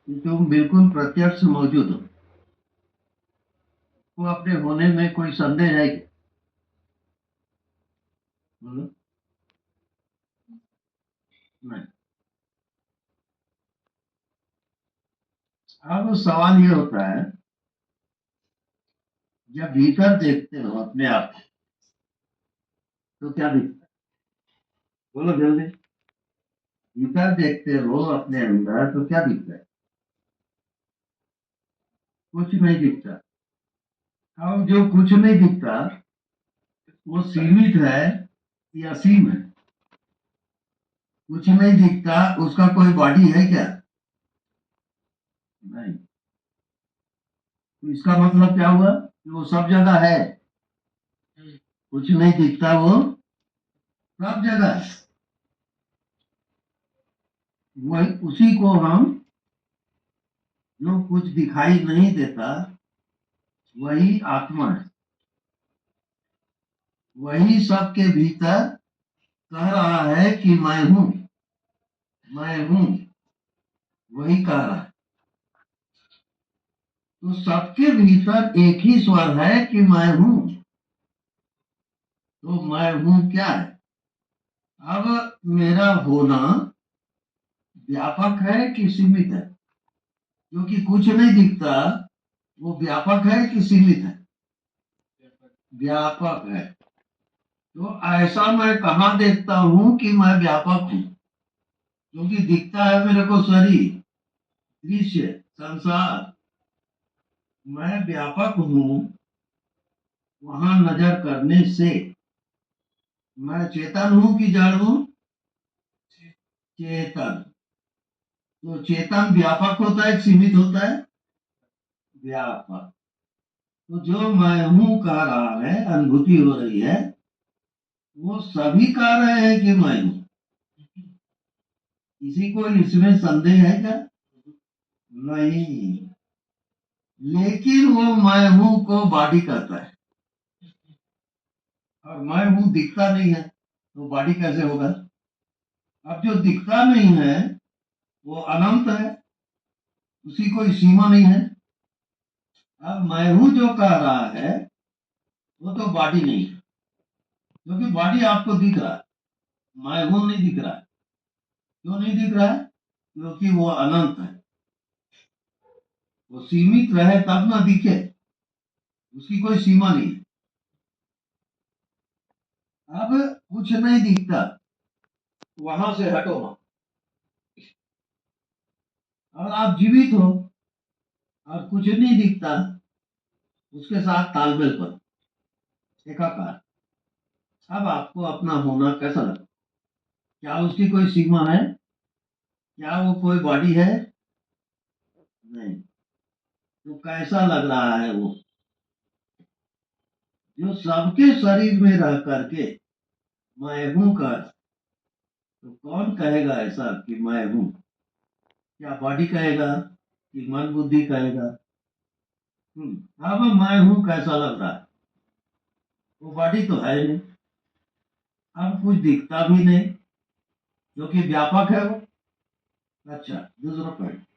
कि तुम बिल्कुल प्रत्यक्ष मौजूद हो। वो अपने होने में कोई संदेह है क्या? बोलो। नहीं। अब सवाल ये होता है, जब भीतर देखते हो अपने आप को, तो क्या दिखता है? बोलो जल्दी। भीतर देखते हो अपने अंदर तो क्या दिखता है? कुछ नहीं दिखता। अब जो कुछ नहीं दिखता, वो सीमित है या असीम है? कुछ नहीं दिखता, उसका कोई बॉडी है क्या? नहीं। तो इसका मतलब क्या हुआ कि वो सब जगह है। कुछ नहीं दिखता, वो सब जगह है। वही उसी को हम, जो कुछ दिखाई नहीं देता, वही आत्मा है। वही सबके भीतर कह रहा है कि मैं हूं, मैं हूं। वही कह रहा है। तो सबके भीतर एक ही स्वर है कि मैं हूं। तो मैं हूं क्या है? अब मेरा होना व्यापक है कि सीमित है? क्योंकि कुछ नहीं दिखता, वो व्यापक है कि सीमित है? व्यापक है। तो ऐसा मैं कहाँ देखता हूं कि मैं व्यापक हूं? क्योंकि दिखता है मेरे को शरीर, दृश्य, संसार। मैं व्यापक हूं वहां नजर करने से। मैं चेतन हूं कि जड़ हूं? चेतन। तो चेतन व्यापक होता है कि सीमित होता है? व्यापक। तो जो मैं हूं कह रहा है, अनुभूति हो रही है, वो सभी कह रहे हैं कि मैं हूं। किसी को इसमें संदेह है क्या? नहीं। लेकिन वो मैं हूं को बॉडी कहता है, और मैं हूं दिखता नहीं है, तो बॉडी कैसे होगा? अब जो दिखता नहीं है वो अनंत है, उसकी कोई सीमा नहीं है। अब मैं हूं जो कह रहा है, वो तो बॉडी नहीं है। क्योंकि बॉडी आपको दिख रहा है, मैं हूं नहीं दिख रहा है। क्यों नहीं दिख रहा है? क्योंकि वो अनंत है। वो सीमित रहे तब ना दिखे, उसकी कोई सीमा नहीं है। अब कुछ नहीं दिखता, वहां से हटो ना। और आप जीवित हो और कुछ नहीं दिखता, उसके साथ तालमेल करो, एकाकार। अब आपको अपना होना कैसा लगता? क्या उसकी कोई सीमा है? क्या वो कोई बॉडी है? नहीं। तो कैसा लग रहा है वो? जो सबके शरीर में रह करके मैं हूं कर, तो कौन कहेगा ऐसा कि मैं हूं? क्या बॉडी कहेगा कि मन बुद्धि कहेगा? अब मैं हूं कैसा लग रहा है? वो बॉडी तो है नहीं। अब कुछ दिखता भी नहीं, क्योंकि व्यापक है वो। अच्छा, दूसरा पॉइंट।